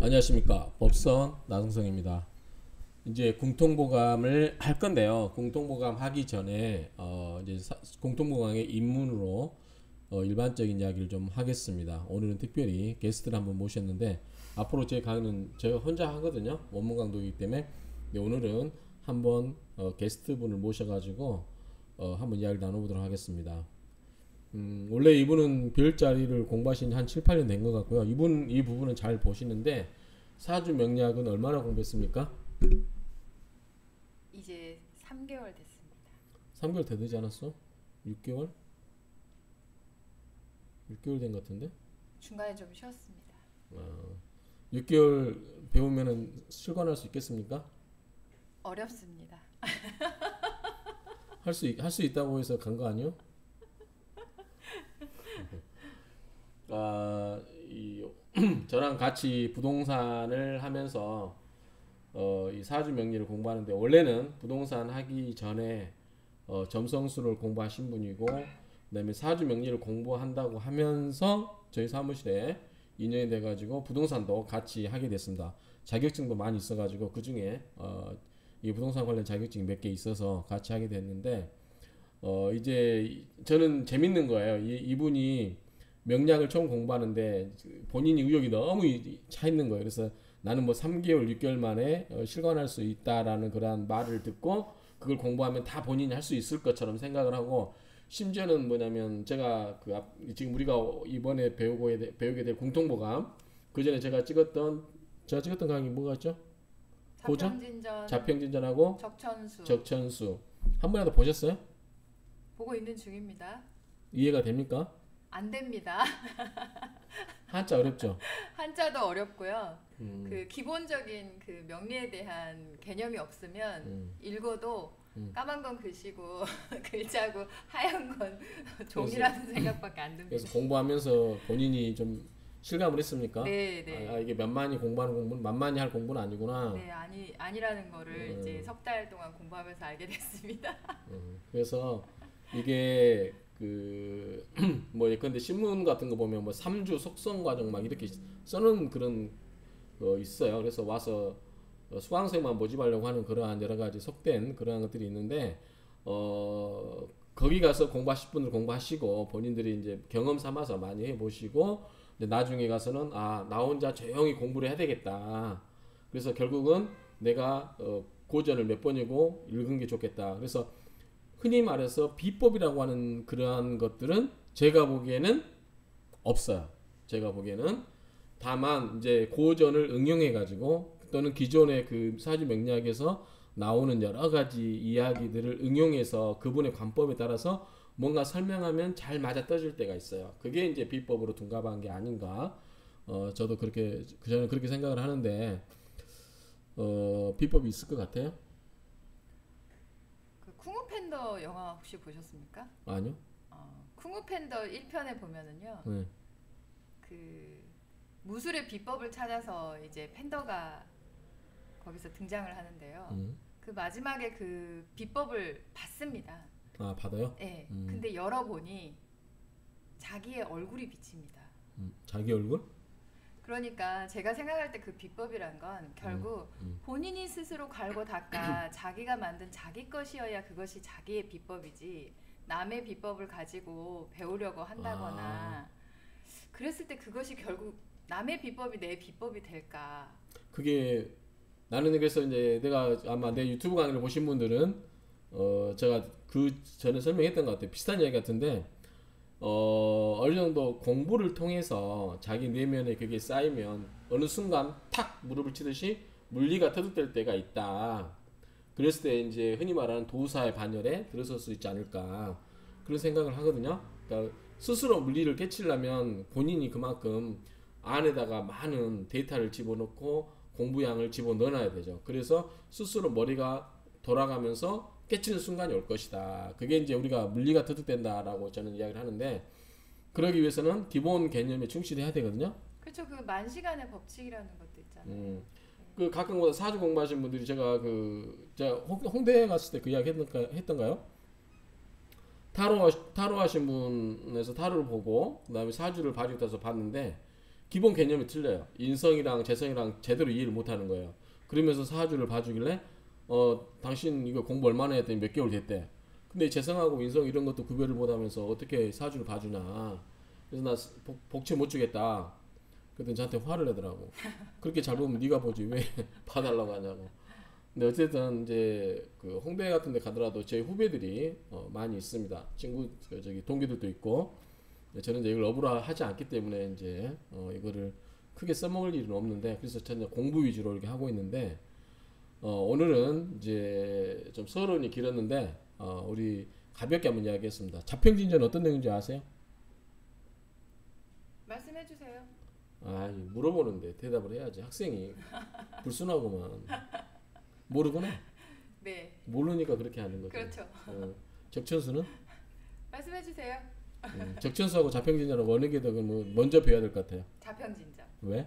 안녕하십니까. 법선 나성성입니다. 이제 공통보감을 할 건데요. 공통보감 하기 전에 이제 공통보감의 입문으로 일반적인 이야기를 좀 하겠습니다. 오늘은 특별히 게스트를 한번 모셨는데 앞으로 제 강의는 제가 혼자 하거든요. 원문 강도이기 때문에. 근데 오늘은 한번 게스트분을 모셔가지고 한번 이야기를 나눠보도록 하겠습니다. 원래 이분은 별자리를 공부하신 지 한 7, 8년 된 것 같고요. 이 부분은 잘 보시는데 사주 명리학은 얼마나 공부했습니까? 이제 3개월 됐습니다. 3개월 더 되지 않았어? 6개월? 6개월 된 것 같은데? 중간에 좀 쉬었습니다. 6개월 배우면은 실관할 수 있겠습니까? 어렵습니다. 할 수 있다고 해서 간 거 아니요? 저랑 같이 부동산을 하면서 이 사주 명리를 공부하는데 원래는 부동산 하기 전에 점성술을 공부하신 분이고 그다음에 사주 명리를 공부한다고 하면서 저희 사무실에 인연이 돼가지고 부동산도 같이 하게 됐습니다. 자격증도 많이 있어가지고 그 중에 이 부동산 관련 자격증이 몇 개 있어서 같이 하게 됐는데 이제 저는 재밌는 거예요. 이분이 명리학을 처음 공부하는데 본인이 의욕이 너무 차 있는 거예요. 그래서 나는 뭐 3개월, 6개월 만에 실관할 수 있다라는 그러한 말을 듣고 그걸 공부하면 다 본인이 할 수 있을 것처럼 생각을 하고 심지어는 뭐냐면 제가 지금 우리가 이번에 배우게 될 공통보감 그 전에 제가 찍었던 강의 뭐가 죠 고전? 자평진전, 자평진전하고 적천수 적천수 한 번이라도 보셨어요? 보고 있는 중입니다. 이해가 됩니까? 안 됩니다. 한자 어렵죠? 한자도 어렵고요. 그 기본적인 그 명리에 대한 개념이 없으면 읽어도 까만 건 글씨고 글자고 하얀 건 종이라는 생각밖에 안 듭니다. 그래서 공부하면서 본인이 좀 실감을 했습니까? 네, 네. 이게 만만히 공부하는 공부는 만만히 할 공부는 아니구나. 네, 아니라는 거를 이제 석 달 동안 공부하면서 알게 됐습니다. 그래서 이게 뭐 예컨대 신문 같은 거 보면 뭐 3주 속성 과정 막 이렇게 써놓은 그런 거 있어요. 그래서 와서 수강생만 모집하려고 하는 그러한 여러 가지 속된 그러한 것들이 있는데 거기 가서 공부하실 분들 공부하시고 본인들이 이제 경험 삼아서 많이 해보시고 나중에 가서는 나 혼자 조용히 공부를 해야 되겠다. 그래서 결국은 내가 고전을 몇 번이고 읽은 게 좋겠다. 그래서 흔히 말해서 비법이라고 하는 그러한 것들은 제가 보기에는 없어요. 제가 보기에는 다만 이제 고전을 응용해 가지고 또는 기존의 그 사주 명리학에서 나오는 여러 가지 이야기들을 응용해서 그분의 관법에 따라서 뭔가 설명하면 잘 맞아 떨어질 때가 있어요. 그게 이제 비법으로 둔갑한 게 아닌가. 저도 저는 그렇게 생각을 하는데 비법이 있을 것 같아요. 그 쿵우 팬더 영화 혹시 보셨습니까? 아니요. 쿵우 팬더 1편에 보면은요. 네. 그 무술의 비법을 찾아서 이제 팬더가 거기서 등장을 하는데요. 그 마지막에 그 비법을 받습니다. 받아요? 네. 근데 열어보니 자기의 얼굴이 비칩니다. 자기 얼굴? 그러니까 제가 생각할 때 그 비법이란 건 결국 본인이 스스로 갈고 닦아 자기가 만든 자기 것이어야 그것이 자기의 비법이지 남의 비법을 가지고 배우려고 한다거나 그랬을 때 그것이 결국 남의 비법이 내 비법이 될까? 그게 나는 그래서 이제 내가 아마 내 유튜브 강의를 보신 분들은 제가 그 전에 설명했던 것 같아요. 비슷한 이야기 같은데 어느 정도 공부를 통해서 자기 내면에 그게 쌓이면 어느 순간 탁 무릎을 치듯이 물리가 터득될 때가 있다. 그랬을 때 이제 흔히 말하는 도사의 반열에 들어설 수 있지 않을까 그런 생각을 하거든요. 그러니까 스스로 물리를 깨치려면 본인이 그만큼 안에다가 많은 데이터를 집어넣고 공부량을 집어넣어놔야 되죠. 그래서 스스로 머리가 돌아가면서 깨치는 순간이 올 것이다. 그게 이제 우리가 물리가 터득된다라고 저는 이야기를 하는데 그러기 위해서는 기본 개념에 충실해야 되거든요. 그렇죠. 그 만시간의 법칙이라는 것도 있잖아요. 그 가끔 사주 공부하신 분들이 제가 홍대에 갔을 때 그 이야기 했던가요? 타로 하신 분에서 타로를 보고 그다음에 사주를 봐주셔서 봤는데 기본 개념이 틀려요. 인성이랑 재성이랑 제대로 이해를 못하는 거예요. 그러면서 사주를 봐주길래 당신 이거 공부 얼마나 했더니 몇 개월 됐대. 근데 재성하고 인성 이런 것도 구별을 못하면서 어떻게 사주를 봐주냐. 그래서 나 복채 못 주겠다. 그랬더니 저한테 화를 내더라고. 그렇게 잘 보면 네가 보지 왜 봐달라고 하냐고. 근데 어쨌든 이제 그 홍대 같은 데 가더라도 제 후배들이 많이 있습니다. 친구 저기 동기들도 있고. 저는 이제 이걸 업으로 하지 않기 때문에 이제 이거를 크게 써먹을 일은 없는데, 그래서 저는 공부 위주로 이렇게 하고 있는데, 오늘은 이제 좀 서론이 길었는데 우리 가볍게 한번 이야기했습니다. 자평진전 어떤 내용인지 아세요? 말씀해 주세요. 아, 물어보는데 대답을 해야지. 학생이 불순하고만. 모르구나. 네. 모르니까 그렇게 하는 거죠. 그렇죠. 적천수는? 말씀해 주세요. 적천수하고 자평진전하고 어느 게 더 먼저 배워야 될 것 같아요? 자평진전. 왜?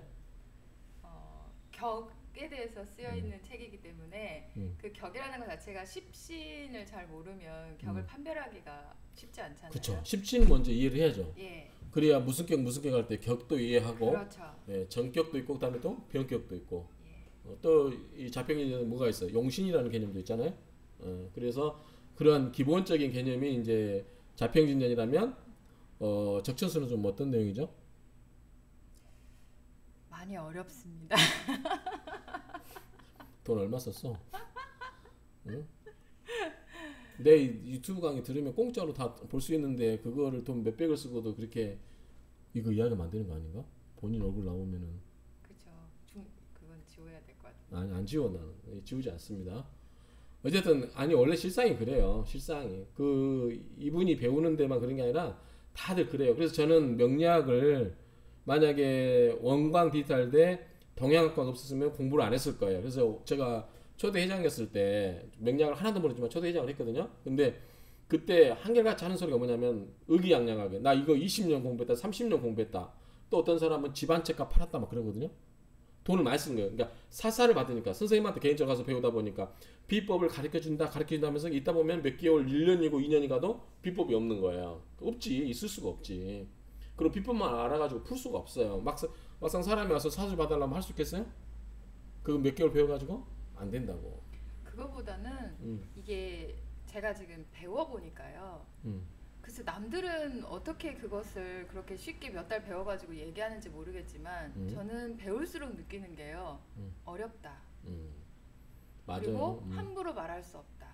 격에 대해서 쓰여 있는 책이기 때문에 그 격이라는 것 자체가 십신을 잘 모르면 격을 판별하기가 쉽지 않잖아요. 그렇죠. 십신 먼저 이해를 해야죠. 예. 그래야 무슨 격 할 때 격도 이해하고, 그렇죠. 예, 전격도 있고 그다음에 또 변격도 있고, 예. 또 이 자평진전은 뭐가 있어요? 용신이라는 개념도 있잖아요. 그래서 그러한 기본적인 개념이 이제 자평진전이라면 적천수는 좀 어떤 내용이죠? 많이 어렵습니다. 돈 얼마 썼어? 응? 내 유튜브 강의 들으면 공짜로 다 볼 수 있는데 그거를 돈 몇백을 쓰고도 그렇게 이거 이해하면 안 되는 거 아닌가? 본인 얼굴 나오면은. 그렇죠. 그건 지워야 될 것 같아요. 아니, 안 지워. 나는 지우지 않습니다. 어쨌든 아니 원래 실상이 그래요. 실상이 그 이분이 배우는 데만 그런 게 아니라 다들 그래요. 그래서 저는 명리학을 만약에 원광 디지털 대 동양학과가 없었으면 공부를 안 했을 거예요. 그래서 제가 초대 회장이었을 때 명리학을 하나도 모르지만 초대 회장을 했거든요. 근데 그때 한결같이 하는 소리가 뭐냐면 의기양양하게 나 이거 20년 공부했다, 30년 공부했다. 또 어떤 사람은 집 한 채 값 팔았다 막 그러거든요. 돈을 많이 쓰는 거예요. 그러니까 사사를 받으니까 선생님한테 개인적으로 가서 배우다 보니까 비법을 가르쳐준다 하면서 있다 보면 몇 개월 1년이고 2년이 가도 비법이 없는 거예요. 없지. 있을 수가 없지. 그리고 비법만 알아가지고 풀 수가 없어요. 막상 사람이 와서 사주 봐달라면 할 수 있겠어요? 그거 몇 개월 배워가지고? 안 된다고. 그거보다는 이게 제가 지금 배워보니까요. 글쎄 남들은 어떻게 그것을 그렇게 쉽게 몇 달 배워가지고 얘기하는지 모르겠지만 저는 배울수록 느끼는 게요. 어렵다. 맞아요. 그리고 함부로 말할 수 없다.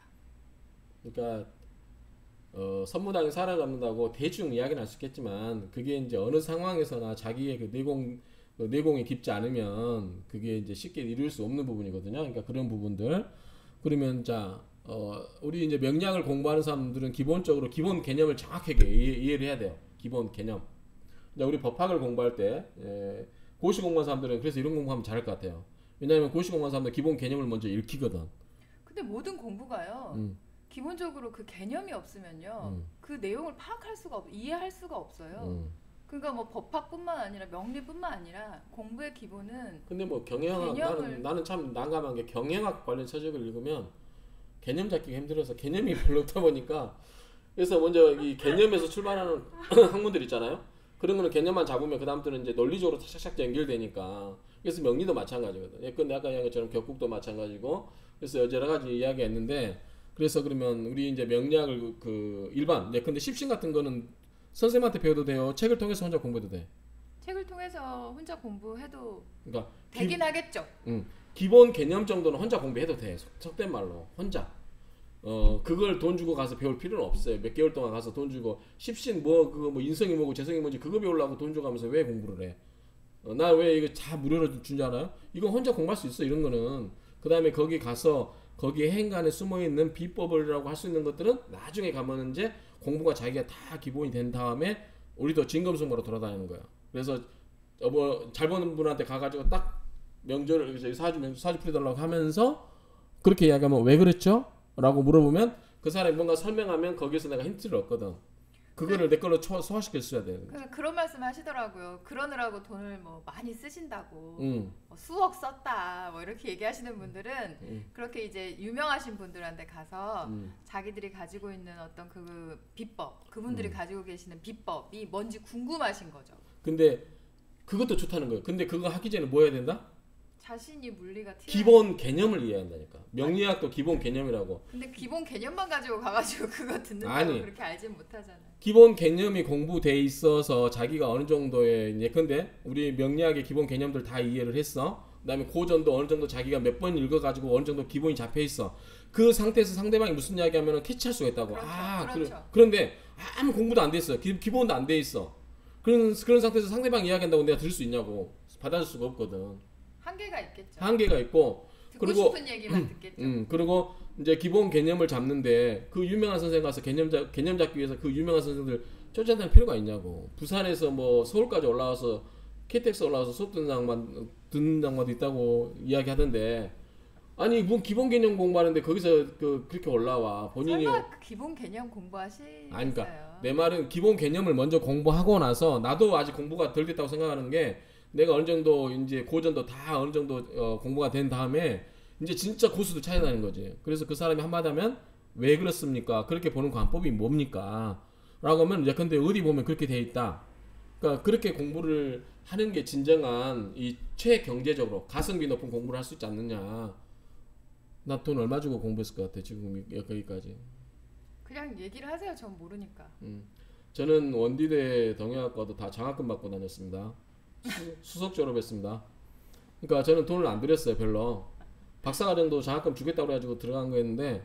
그러니까 선무당에 살아남는다고 대충 이야기는 할 수 있겠지만 그게 이제 어느 상황에서나 자기의 그 내공이 깊지 않으면 그게 이제 쉽게 이룰 수 없는 부분이거든요. 그러니까 그런 부분들. 그러면 자 우리 이제 명리학을 공부하는 사람들은 기본적으로 기본 개념을 정확하게 이해를 해야 돼요. 기본 개념. 이제 우리 법학을 공부할 때 고시 공부한 사람들은 그래서 이런 공부하면 잘할 것 같아요. 왜냐하면 고시 공부한 사람들 기본 개념을 먼저 읽히거든. 근데 모든 공부가요. 기본적으로 그 개념이 없으면요. 그 내용을 이해할 수가 없어요. 그러니까 뭐 법학뿐만 아니라 명리뿐만 아니라 공부의 기본은. 근데 뭐 경영학 나는 참 난감한 게 경영학 관련 서적을 읽으면 개념 잡기가 힘들어서 개념이 별로 없다 보니까 그래서 먼저 이 개념에서 출발하는 학문들 있잖아요. 그런 거는 개념만 잡으면 그 다음부터는 이제 논리적으로 착착 연결되니까. 그래서 명리도 마찬가지거든. 예컨대 아까 이야기한 것처럼 격국도 마찬가지고. 그래서 여러 가지 이야기했는데 그래서 그러면 우리 이제 명리학을 그 일반 예컨대 십신 같은 거는 선생님한테 배워도 돼요? 책을 통해서 혼자 공부해도 돼? 책을 통해서 혼자 공부해도 그러니까 되긴 하겠죠. 기본 개념 정도는 혼자 공부해도 돼. 속된 말로 혼자. 그걸 돈 주고 가서 배울 필요는 없어요. 몇 개월 동안 가서 돈 주고 십신 그거 뭐 인성이 뭐고 재성이 뭔지 그거 배우려고 돈 주고 가면서 왜 공부를 해? 나 왜 이거 다 무료로 준 줄 알아요? 이거 혼자 공부할 수 있어. 이런 거는. 그 다음에 거기 가서 거기에 행간에 숨어있는 비법이라고 할 수 있는 것들은 나중에 가면 이제 공부가 자기가 다 기본이 된 다음에 우리도 진검승부로 돌아다니는 거야. 그래서 잘 버는 분한테 가가지고 딱 명절을 사주 풀어달라고 하면서 그렇게 이야기하면 왜 그랬죠? 라고 물어보면 그 사람이 뭔가 설명하면 거기에서 내가 힌트를 얻거든. 그거를 내 걸로 소화시켜 써야 되는 거지. 그런 말씀 하시더라고요. 그러느라고 돈을 뭐 많이 쓰신다고 뭐 수억 썼다 뭐 이렇게 얘기하시는 분들은 그렇게 이제 유명하신 분들한테 가서 자기들이 가지고 있는 어떤 그 비법, 그분들이 가지고 계시는 비법이 뭔지 궁금하신 거죠. 근데 그것도 좋다는 거예요. 근데 그거 하기 전에 뭐 해야 된다? 자신이 물리가 튀어. 기본 개념을 이해한다니까. 명리학도 기본 개념이라고. 근데 기본 개념만 가지고 가가지고 그거 듣는다고 아니. 그렇게 알진 못하잖아요. 기본 개념이 공부돼 있어서 자기가 어느 정도의 예컨대 우리 명리학의 기본 개념들 다 이해를 했어. 그다음에 고전도 어느 정도 자기가 몇 번 읽어가지고 어느 정도 기본이 잡혀 있어. 그 상태에서 상대방이 무슨 이야기하면 캐치할 수가 있다고. 그렇죠. 그렇죠. 그런데 아무 공부도 안 돼 있어. 기본도 안 돼 있어. 그런 상태에서 상대방 이야기한다고 내가 들을 수 있냐고. 받아줄 수가 없거든. 한계가 있겠죠. 한계가 있고. 듣고 그리고 싶은 얘기만 듣겠죠. 그리고 이제 기본 개념을 잡는데 그 유명한 선생 가서 개념 잡기 위해서 그 유명한 선생들 쫓아다닐 필요가 있냐고. 부산에서 뭐 서울까지 올라와서 KTX 올라와서 수업 듣는 장마도 있다고 이야기하던데, 아니 뭐 기본 개념 공부하는데 거기서 그렇게 올라와 본인이. 설마 그 기본 개념 공부하시겠어요? 아니 그러니까 내 말은 기본 개념을 먼저 공부하고 나서, 나도 아직 공부가 덜 됐다고 생각하는 게, 내가 어느 정도 이제 고전도 다 어느 정도 공부가 된 다음에 이제 진짜 고수들 찾아다니는 거지. 그래서 그 사람이 한마디 하면 왜 그렇습니까? 그렇게 보는 관법이 뭡니까? 라고 하면 예컨대 어디 보면 그렇게 돼 있다. 그러니까 그렇게 공부를 하는 게 진정한 이 최경제적으로 가성비 높은 공부를 할 수 있지 않느냐. 나 돈 얼마 주고 공부했을 것 같아 지금 여기까지. 그냥 얘기를 하세요. 전 모르니까. 저는 원디대 동양학과도 다 장학금 받고 다녔습니다. 수석 졸업했습니다. 그러니까 저는 돈을 안 들였어요 별로. 박사과정도 장학금 주겠다고 그래가지고 들어간 거였는데,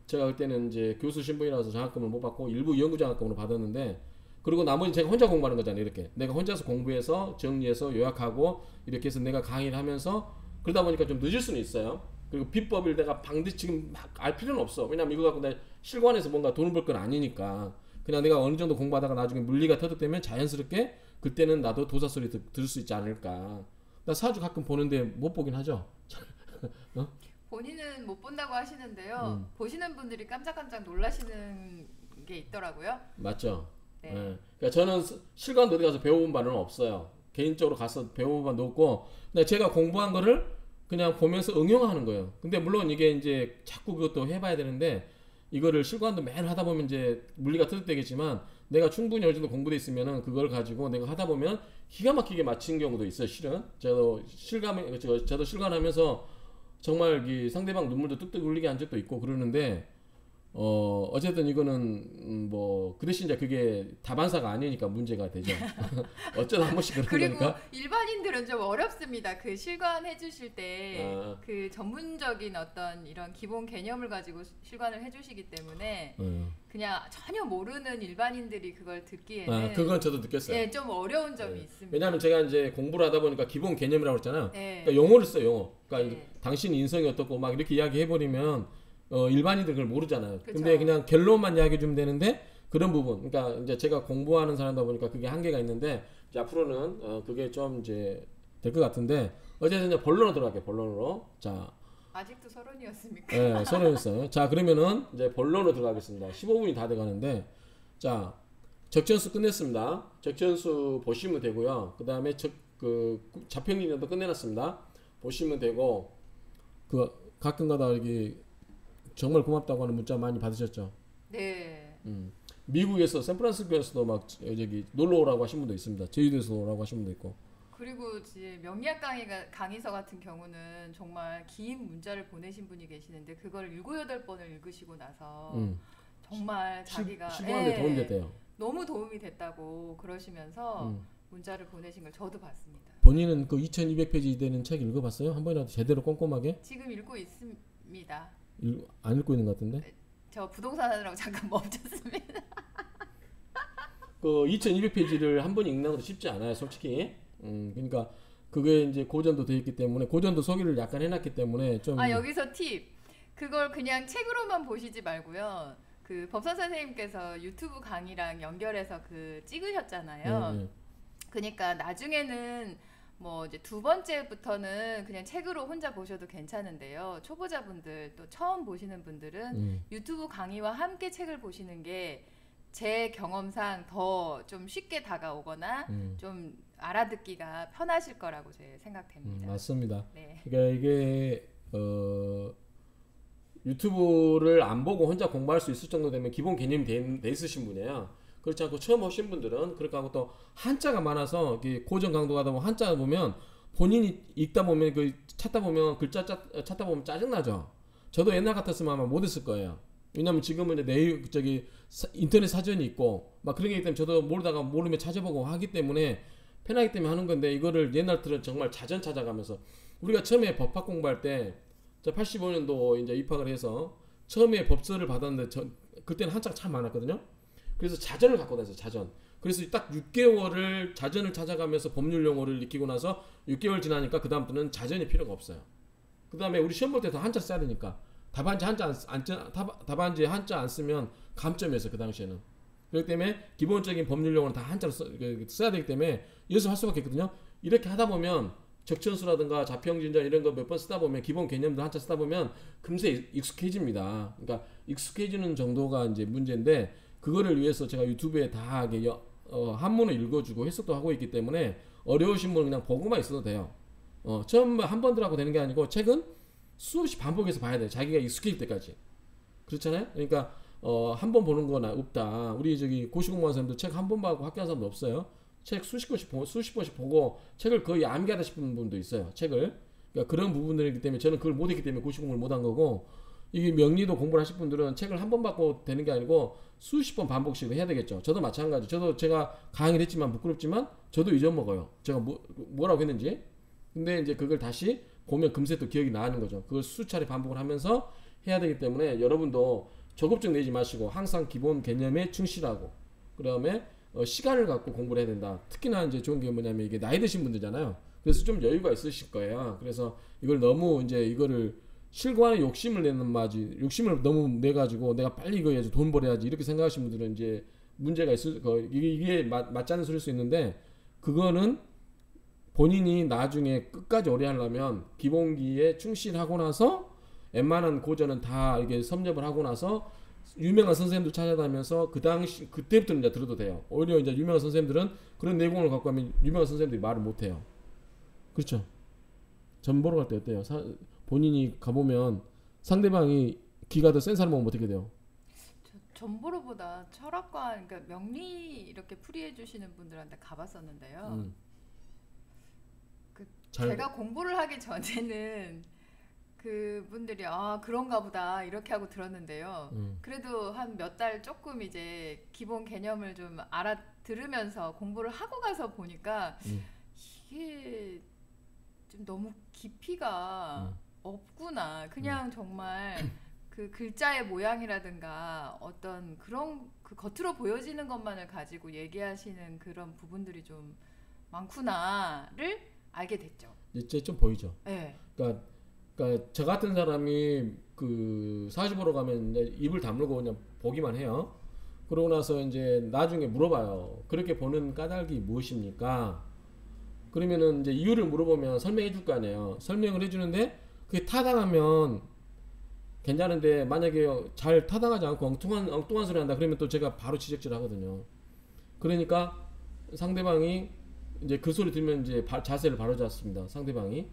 제가 그때는 이제 교수 신분이라서 장학금을 못 받고 일부 연구 장학금으로 받았는데, 그리고 나머지 제가 혼자 공부하는 거잖아요. 이렇게 내가 혼자서 공부해서 정리해서 요약하고 이렇게 해서 내가 강의를 하면서, 그러다 보니까 좀 늦을 수는 있어요. 그리고 비법을 내가 방대히 지금 막 알 필요는 없어. 왜냐면 이거 갖고 내가 실관에서 뭔가 돈을 벌 건 아니니까. 그냥 내가 어느 정도 공부하다가 나중에 물리가 터득되면 자연스럽게 그때는 나도 도사 소리 들을 수 있지 않을까. 나 사주 가끔 보는데 못 보긴 하죠. 어? 본인은 못 본다고 하시는데요. 보시는 분들이 깜짝깜짝 놀라시는 게 있더라고요. 맞죠. 네. 예. 그러니까 저는 실관도 어디 가서 배워본 바는 없어요. 개인적으로 가서 배워본 바도 없고, 근데 제가 공부한 거를 그냥 보면서 응용하는 거예요. 근데 물론 이게 이제 자꾸 그것도 해봐야 되는데, 이거를 실관도 매일 하다 보면 이제 물리가 터득되겠지만, 내가 충분히 어느 정도 공부돼 있으면은 그걸 가지고 내가 하다 보면 기가 막히게 맞힌 경우도 있어요. 실은 저도 실관하면서 정말 이 상대방 눈물도 뚝뚝 흘리게 한 적도 있고 그러는데, 어쨌든 이거는 뭐 그 대신 이제 그게 다반사가 아니니까 문제가 되죠. 어쩌다 한 번씩 그런 그리고 거니까. 일반인들은 좀 어렵습니다. 그 실관해 주실 때 그 전문적인 어떤 이런 기본 개념을 가지고 실관을 해 주시기 때문에 그냥 전혀 모르는 일반인들이 그걸 듣기에는 그건 저도 느꼈어요. 예, 좀 어려운 점이 있습니다. 왜냐하면 제가 이제 공부를 하다 보니까 기본 개념이라고 했잖아요. 네. 그러니까 용어를 써요. 용어. 그러니까 네. 당신 인성이 어떻고 막 이렇게 이야기해 버리면 일반인들 그걸 모르잖아요. 그쵸. 근데 그냥 결론만 이야기해 주면 되는데, 그런 부분, 그러니까 이제 제가 공부하는 사람이다 보니까 그게 한계가 있는데, 이제 앞으로는 그게 좀 이제 될 것 같은데, 어쨌든 이제 본론으로 들어갈게요. 본론으로. 자, 아직도 서론이었습니까? 네, 서론했어요. 자, 그러면은 이제 본론으로 들어가겠습니다. 15분이 다 돼가는데, 자, 적전수 끝냈습니다. 적전수 보시면 되고요. 그 다음에 자평기도 끝내놨습니다. 보시면 되고, 가끔가다 여기 정말 고맙다고 하는 문자 많이 받으셨죠? 네. 미국에서 샌프란시스코에서도 막 저기 놀러 오라고 하신 분도 있습니다. 제주도에서 오라고 하신 분도 있고. 그리고 이제 명리학 강의서 같은 경우는 정말 긴 문자를 보내신 분이 계시는데, 그걸 7, 8번을 읽으시고 나서 정말 자기가 실무하는데 도움이 됐대요. 너무 도움이 됐다고 그러시면서 문자를 보내신 걸 저도 봤습니다. 본인은 그 2200페이지 되는 책 읽어봤어요? 한 번이라도 제대로 꼼꼼하게? 지금 읽고 있습니다. 안 읽고 있는 것 같은데? 저 부동산 하느라고 잠깐 멈췄습니다. 그 2200페이지를 한 번 읽는 것도 쉽지 않아요, 솔직히. 그러니까 그게 이제 고전도 되어 있기 때문에, 고전도 소개를 약간 해놨기 때문에 좀. 여기서 팁. 그걸 그냥 책으로만 보시지 말고요. 그 법선 선생님께서 유튜브 강의랑 연결해서 찍으셨잖아요. 그러니까 나중에는 뭐 이제 2번째부터는 그냥 책으로 혼자 보셔도 괜찮은데요. 초보자분들 또 처음 보시는 분들은 유튜브 강의와 함께 책을 보시는 게 제 경험상 더 좀 쉽게 다가오거나 좀 알아듣기가 편하실 거라고 제 생각됩니다. 맞습니다. 네. 그러니까 이게 유튜브를 안 보고 혼자 공부할 수 있을 정도 되면 기본 개념이 돼 있으신 분이에요. 그렇지 않고 처음 오신 분들은 그렇게 하고 또 한자가 많아서 이게 고정 강도가 하다 보면 한자 보면 본인이 읽다 보면 그 찾다 보면 글자 찾다 보면 짜증 나죠. 저도 옛날 같았으면 아마 못했을 거예요. 왜냐면 지금은 이제 인터넷 사전이 있고 막 그런 게 있기 때문에 저도 모르면 찾아보고 하기 때문에 편하기 때문에 하는 건데 이거를 옛날들은 정말 자전 찾아가면서 우리가 처음에 법학 공부할 때 85년도 이제 입학을 해서 처음에 법서를 받았는데 그때는 한자가 참 많았거든요. 그래서 자전을 갖고 다녔어요. 자전. 그래서 딱 6개월을 자전을 찾아가면서 법률 용어를 익히고 나서 6개월 지나니까 그 다음부터는 자전이 필요가 없어요. 그 다음에 우리 시험 볼 때도 한자 써야 되니까 답안지 한자 안 쓰면 감점이었어요. 그 당시에는. 그렇기 때문에 기본적인 법률 용어는 다 한자로 써야 되기 때문에 연습할 수밖에 없거든요. 이렇게 하다 보면 적천수라든가 자평진전 이런 거 몇 번 쓰다 보면 기본 개념들 한자 쓰다 보면 금세 익숙해집니다. 그러니까 익숙해지는 정도가 이제 문제인데 그거를 위해서 제가 유튜브에 다 한문을 읽어주고 해석도 하고 있기 때문에 어려우신 분은 그냥 보고만 있어도 돼요. 처음 한 번 들어가고 되는 게 아니고 책은 수없이 반복해서 봐야 돼요. 자기가 익숙해질 때까지. 그렇잖아요. 그러니까 한 번 보는 건 없다. 우리 저기 고시공부하는 사람들 책 한 번 보고 학교하는 사람도 없어요. 책 수십 번씩 보고 책을 거의 암기하다 싶은 분도 있어요. 책을. 그러니까 그런 부분들이기 때문에 저는 그걸 못했기 때문에 고시공부를 못한 거고 이게 명리도 공부를 하실 분들은 책을 한 번 받고 되는 게 아니고 수십 번 반복씩 해야 되겠죠. 저도 마찬가지. 제가 강의를 했지만 부끄럽지만 저도 잊어먹어요. 제가 뭐라고 했는지. 근데 이제 그걸 다시 보면 금세 또 기억이 나는 거죠. 그걸 수차례 반복을 하면서 해야 되기 때문에 여러분도 조급증 내지 마시고 항상 기본 개념에 충실하고 그다음에 시간을 갖고 공부를 해야 된다. 특히나 이제 좋은 게 뭐냐면 이게 나이 드신 분들잖아요. 그래서 좀 여유가 있으실 거예요. 그래서 이걸 너무 이제 이거를 실과는 욕심을 욕심을 너무 내가지고 내가 빨리 이거 해야지 돈 벌어야지 이렇게 생각하시는 분들은 이제 문제가 있을 거 이게 맞지 않는 소리일 수 있는데 그거는 본인이 나중에 끝까지 오래 하려면 기본기에 충실하고 나서 웬만한 고전은 다 이게 섭렵을 하고 나서 유명한 선생님들 찾아다니면서 그때부터는 이제 들어도 돼요. 오히려 이제 유명한 선생님들은 그런 내공을 갖고 하면 유명한 선생님들이 말을 못 해요. 그렇죠? 점 보러 갈 때 어때요? 본인이 가보면 상대방이 기가 더 센 사람 오면 어떻게 돼요? 전보로보다 철학과 그러니까 명리 이렇게 풀이해 주시는 분들한테 가봤었는데요. 제가 공부를 하기 전에는 그분들이 그런가 보다 이렇게 하고 들었는데요. 그래도 한 몇 달 조금 이제 기본 개념을 좀 알아들으면서 공부를 하고 가서 보니까 이게 좀 너무 깊이가 없구나. 그냥 정말 그 글자의 모양이라든가 어떤 그런 그 겉으로 보여지는 것만을 가지고 얘기하시는 그런 부분들이 좀 많구나를 알게 됐죠. 이제 좀 보이죠. 네. 그러니까 저 같은 사람이 그 사주 보러 가면 이제 입을 다물고 그냥 보기만 해요. 그러고 나서 이제 나중에 물어봐요. 그렇게 보는 까닭이 무엇입니까? 그러면은 이제 이유를 물어보면 설명해 줄 거 아니에요. 설명을 해주는데 그게 타당하면 괜찮은데 만약에 잘 타당하지 않고 엉뚱한 소리 한다 그러면 또 제가 바로 지적질 하거든요. 그러니까 상대방이 이제 그 소리 들으면 이제 자세를 바로 잡습니다. 상대방이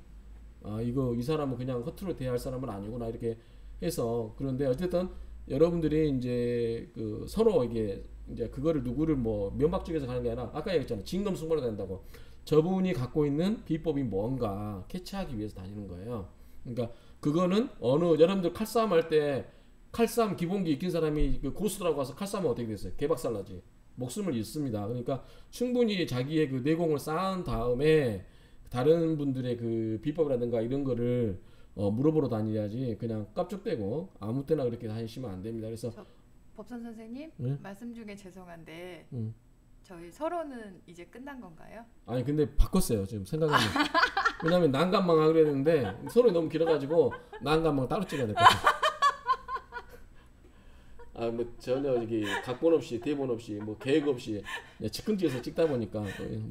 이 사람은 그냥 허투루 대할 사람은 아니구나 이렇게 해서. 그런데 어쨌든 여러분들이 이제 그 서로 이게 이제 그거를 누구를 뭐 면박쪽에서 가는 게 아니라 아까 얘기했잖아요. 진검승부를 된다고. 저분이 갖고 있는 비법이 뭔가 캐치하기 위해서 다니는 거예요. 그러니까 그거는 여러분들 칼싸움 할 때 칼싸움 기본기 익힌 사람이 그 고수들하고 가서 칼싸움은 어떻게 됐어요? 개박살나지. 목숨을 잃습니다. 그러니까 충분히 자기의 그 내공을 쌓은 다음에 다른 분들의 그 비법이라든가 이런 거를 물어보러 다녀야지 그냥 깝죽대고 아무 때나 그렇게 다니시면 안 됩니다. 그래서 법선 선생님 네? 말씀 중에 죄송한데 저희 서로는 이제 끝난 건가요? 아니 근데 바꿨어요 지금 생각하면. 왜냐면 난감망 하기로 했는데 서로 너무 길어가지고 난감망 따로 찍어야 될 것 같아요. 뭐 전혀 여기 각본 없이 대본 없이 뭐 계획 없이 즉흥지에서 찍다 보니까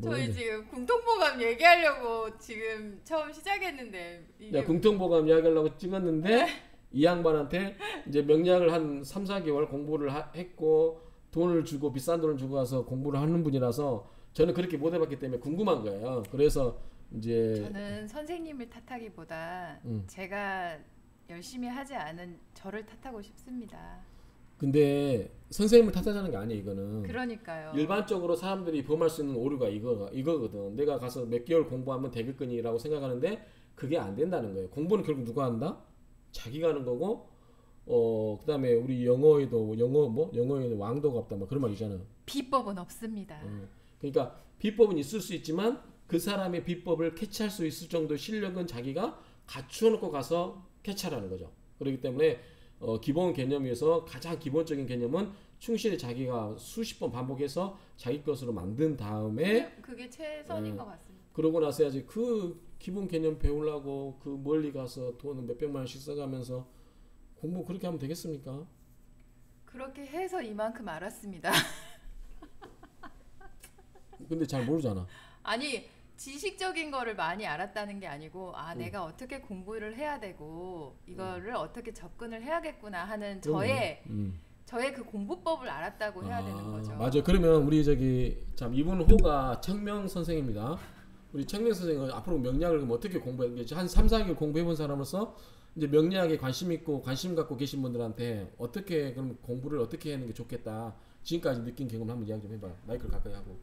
저희 지금 궁통보감 얘기하려고 지금 처음 시작했는데 궁통보감 이야기하려고 찍었는데 이 양반한테 이제 명리학을 한 3, 4개월 공부를 했고 돈을 주고 비싼 돈을 주고 가서 공부를 하는 분이라서 저는 그렇게 못 해봤기 때문에 궁금한 거예요. 그래서 이제 저는 선생님을 탓하기보다 제가 열심히 하지 않은 저를 탓하고 싶습니다. 근데 선생님을 탓하자는 게 아니에요. 이거는 그러니까요. 일반적으로 사람들이 범할 수 있는 오류가 이거거든. 내가 가서 몇 개월 공부하면 되겠거니라고 생각하는데 그게 안 된다는 거예요. 공부는 결국 누가 한다? 자기가 하는 거고. 그다음에 우리 영어에는 왕도가 없다 뭐 그런 말 있잖아. 비법은 없습니다. 그러니까 비법은 있을 수 있지만 그 사람의 비법을 캐치할 수 있을 정도의 실력은 자기가 갖추어 놓고 가서 캐치하라는 거죠. 그렇기 때문에 기본 개념에서 가장 기본적인 개념은 충실히 자기가 수십 번 반복해서 자기 것으로 만든 다음에 그게 최선인 것 같습니다. 그러고 나서야지 그 기본 개념 배우려고 그 멀리 가서 돈은 몇백만 원씩 써가면서 공부 그렇게 하면 되겠습니까? 그렇게 해서 이만큼 알았습니다. 근데 잘 모르잖아. 아니 지식적인 거를 많이 알았다는 게 아니고 내가 어떻게 공부를 해야 되고 이거를 어떻게 접근을 해야겠구나 하는 저의 그 공부법을 알았다고 해야 되는 거죠. 맞아요. 그러면 우리 참 이분 호가 청명 선생입니다. 우리 청명 선생은 앞으로 명리학을 그럼 어떻게 공부해? 한 3, 4개월 공부해 본 사람으로서 이제 명리학에 관심 갖고 계신 분들한테 어떻게 그럼 공부를 어떻게 하는 게 좋겠다. 지금까지 느낀 경험 한번 이야기 좀 해봐. 마이크를 가까이 하고.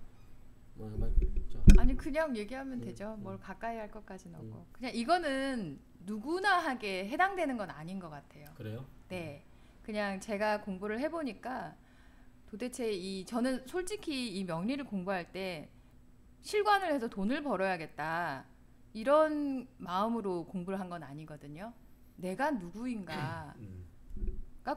아니 그냥 얘기하면 되죠. 뭘 가까이 할 것까지는 없고 그냥 이거는 누구나 하게 해당되는 건 아닌 것 같아요. 그래요? 네, 그냥 제가 공부를 해보니까 도대체 저는 솔직히 이 명리를 공부할 때 실관을 해서 돈을 벌어야겠다 이런 마음으로 공부를 한 건 아니거든요. 내가 누구인가가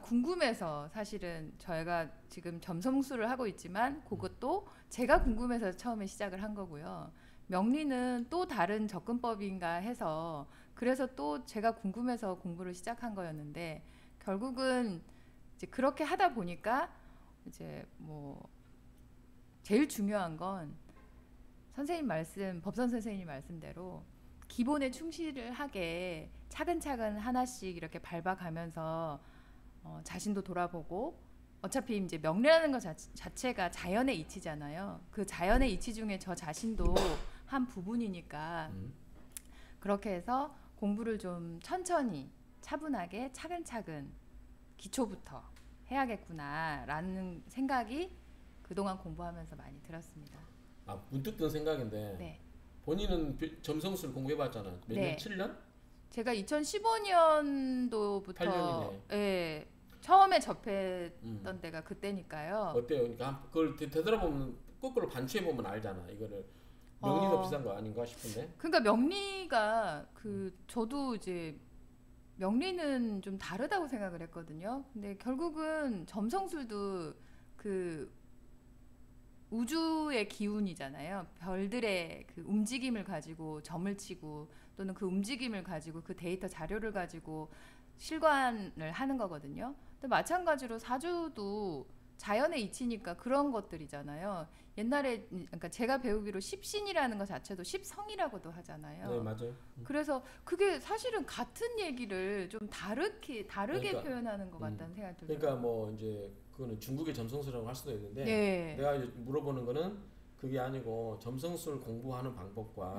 궁금해서 사실은 저희가 지금 점성술을 하고 있지만 그것도 제가 궁금해서 처음에 시작을 한 거고요. 명리는 또 다른 접근법인가 해서 그래서 또 제가 궁금해서 공부를 시작한 거였는데 결국은 이제 그렇게 하다 보니까 이제 뭐 제일 중요한 건 법선 선생님 말씀대로 기본에 충실을 하게 차근차근 하나씩 이렇게 밟아가면서 자신도 돌아보고 어차피 이제 명리라는 것 자체가 자연의 이치잖아요. 그 자연의 이치 중에 저 자신도 한 부분이니까 그렇게 해서 공부를 좀 천천히 차분하게 차근차근 기초부터 해야겠구나라는 생각이 그동안 공부하면서 많이 들었습니다. 문득 든 생각인데 네. 본인은 점성술 공부해봤잖아. 몇 년? 7년? 제가 2015년도부터 8년이네. 예, 처음에 접했던 때가 그때니까요. 어때요? 그러니까 그걸 되돌아보면 거꾸로 반추해보면 알잖아. 이거를 명리도 비싼 거 아닌가 싶은데. 그러니까 명리가 저도 이제 명리는 좀 다르다고 생각을 했거든요. 근데 결국은 점성술도 그 우주의 기운이잖아요. 별들의 그 움직임을 가지고 점을 치고 또는 그 움직임을 가지고 그 데이터 자료를 가지고 실관을 하는 거거든요. 근데 마찬가지로 사주도 자연의 이치니까 그런 것들이잖아요. 옛날에 그러니까 제가 배우기로 십신이라는 것 자체도 십성이라고도 하잖아요. 네, 맞아요. 그래서 그게 사실은 같은 얘기를 좀 다르게 그러니까, 표현하는 것 같다는 생각이 들어요. 그러니까 뭐 이제 그거는 중국의 점성술이라고 할 수도 있는데 네. 내가 이제 물어보는 거는 그게 아니고 점성술 공부하는 방법과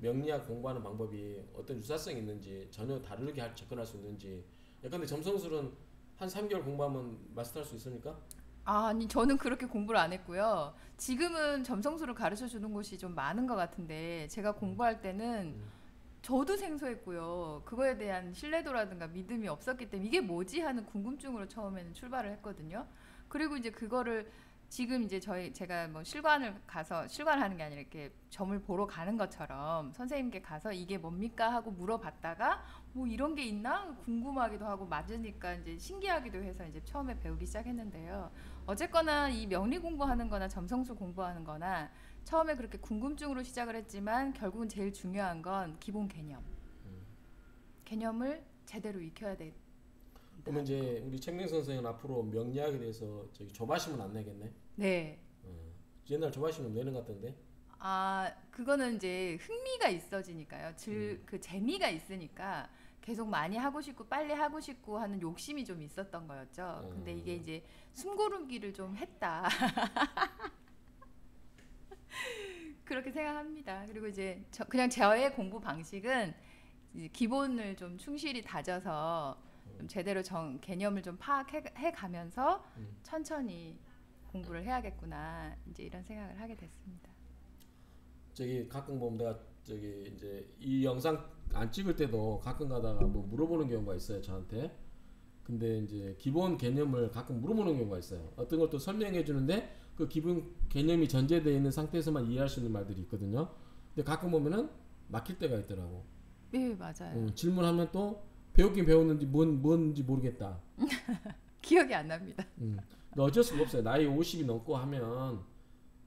명리학 공부하는 방법이 어떤 유사성이 있는지 전혀 다르게 접근할 수 있는지. 근데 점성술은 한 3개월 공부하면 마스터할 수 있습니까? 아니 저는 그렇게 공부를 안 했고요. 지금은 점성술을 가르쳐 주는 곳이 좀 많은 것 같은데 제가 공부할 때는 저도 생소했고요. 그거에 대한 신뢰도라든가 믿음이 없었기 때문에 이게 뭐지 하는 궁금증으로 처음에는 출발을 했거든요. 그리고 이제 그거를 지금 이제 제가 뭐 실관하는 게 아니라 이렇게 점을 보러 가는 것처럼 선생님께 가서 이게 뭡니까 하고 물어봤다가 뭐 이런 게 있나 궁금하기도 하고 맞으니까 이제 신기하기도 해서 이제 처음에 배우기 시작했는데요. 어쨌거나 이 명리 공부하는 거나 점성술 공부하는 거나 처음에 그렇게 궁금증으로 시작을 했지만 결국은 제일 중요한 건 기본 개념을 제대로 익혀야 돼. 그러면 이제 우리 책명 선생은 앞으로 명리학에 대해서 조바심은 안 내겠네? 네. 옛날 조바심은 내는 것 같던데? 그거는 이제 흥미가 있어지니까요. 그 재미가 있으니까 계속 많이 하고 싶고 빨리 하고 싶고 하는 욕심이 좀 있었던 거였죠. 근데 이게 이제 숨고르기를 좀 했다. 그렇게 생각합니다. 그리고 이제 그냥 저의 공부 방식은 이제 기본을 좀 충실히 다져서 제대로 개념을 좀 파악해 가면서 천천히 공부를 해야겠구나 이제 이런 생각을 하게 됐습니다. 저기 가끔 보면 내가 저기 이제 이 영상 안 찍을 때도 가끔 가다가 뭐 물어보는 경우가 있어요 저한테. 근데 이제 기본 개념을 가끔 물어보는 경우가 있어요. 어떤 것도 설명해 주는데 그 기본 개념이 전제되어 있는 상태에서만 이해할 수 있는 말들이 있거든요. 근데 가끔 보면은 막힐 때가 있더라고. 네 맞아요. 질문하면 또 배웠긴 배웠는지 뭔지 모르겠다. 기억이 안 납니다. 근데 어쩔 수가 없어요. 나이 50이 넘고 하면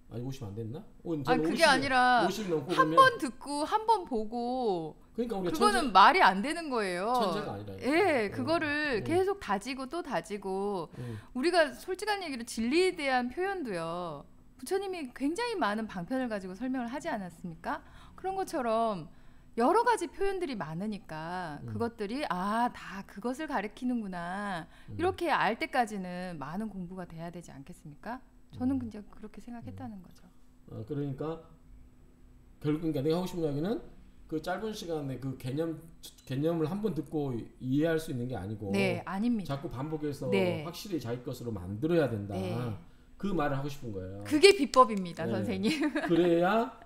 아니 50 안 됐나? 아니 그게 아니라 50 넘고 한 번 듣고 한 번 보고 그러니까 우리가 그거는 말이 안 되는 거예요. 천재가 아니라. 예, 그거를 계속 다지고 또 다지고 우리가 솔직한 얘기로 진리에 대한 표현도요. 부처님이 굉장히 많은 방편을 가지고 설명을 하지 않았습니까? 그런 것처럼 여러 가지 표현들이 많으니까 그것들이 다 그것을 가리키는구나 이렇게 알 때까지는 많은 공부가 돼야 되지 않겠습니까? 저는 그냥 그렇게 생각했다는 거죠. 그러니까 결국 내가 하고 싶은 이야기는 그 짧은 시간에 그 개념을 한 번 듣고 이해할 수 있는 게 아니고 네, 아닙니다. 자꾸 반복해서 네. 확실히 자기 것으로 만들어야 된다. 네. 그 말을 하고 싶은 거예요. 그게 비법입니다, 네. 선생님. 그래야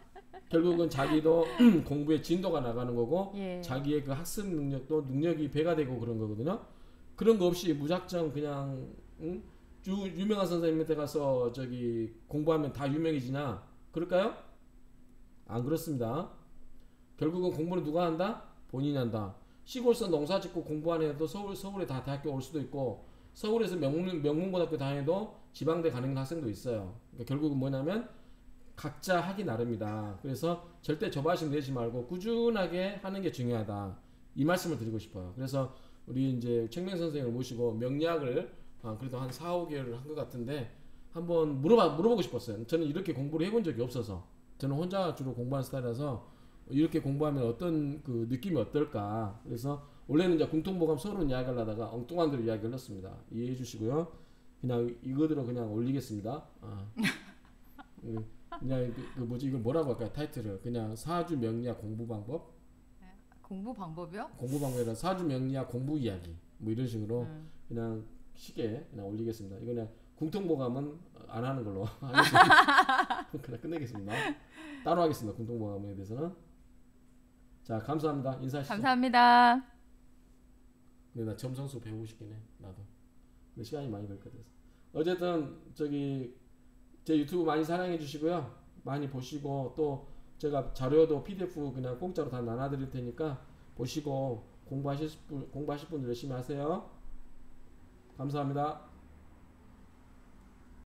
결국은 자기도 공부의 진도가 나가는 거고 예. 자기의 그 학습 능력도 능력이 배가 되고 그런 거거든요. 그런 거 없이 무작정 그냥 유명한 선생님한테 가서 저기 공부하면 다 유명해지냐? 그럴까요? 안 그렇습니다. 결국은 공부는 누가 한다? 본인이 한다. 시골에서 농사 짓고 공부하는 애도 서울에 다 대학교 올 수도 있고 서울에서 명문고등학교 다녀도 지방대 가는 학생도 있어요. 그러니까 결국은 뭐냐면 각자 하기 나름이다. 그래서 절대 저바심 내지 말고 꾸준하게 하는 게 중요하다. 이 말씀을 드리고 싶어요. 그래서 우리 이제 책명 선생님을 모시고 명리학을 그래도 한 4, 5개월을 한 것 같은데 한번 물어보고 싶었어요. 저는 이렇게 공부를 해본 적이 없어서 저는 혼자 주로 공부하는 스타일이라서 이렇게 공부하면 어떤 그 느낌이 어떨까. 그래서 원래는 이제 궁통보감 서론 이야기를 하다가 엉뚱한 대로 이야기를 했습니다. 이해해 주시고요. 그냥 이거대로 그냥 올리겠습니다. 그냥 그 뭐지 이걸 뭐라고 할까요? 타이틀을 그냥 사주 명리학 공부 방법. 공부 방법이요? 공부 방법이라 사주 명리학 공부 이야기 뭐 이런 식으로 그냥 쉽게 그냥 올리겠습니다. 이거 그냥 궁통보감은 안 하는 걸로 하겠습니다. 그냥 끝내겠습니다. 따로 하겠습니다. 궁통보감에 대해서는. 자 감사합니다. 인사하시죠. 감사합니다. 근데 나 점성수 배우고 싶긴 해. 나도. 근데 시간이 많이 걸릴 것 같아서. 어쨌든 저기 제 유튜브 많이 사랑해 주시고요. 많이 보시고 또 제가 자료도 PDF 그냥 공짜로 다 나눠드릴 테니까 보시고 공부하실 분들 열심히 하세요. 감사합니다.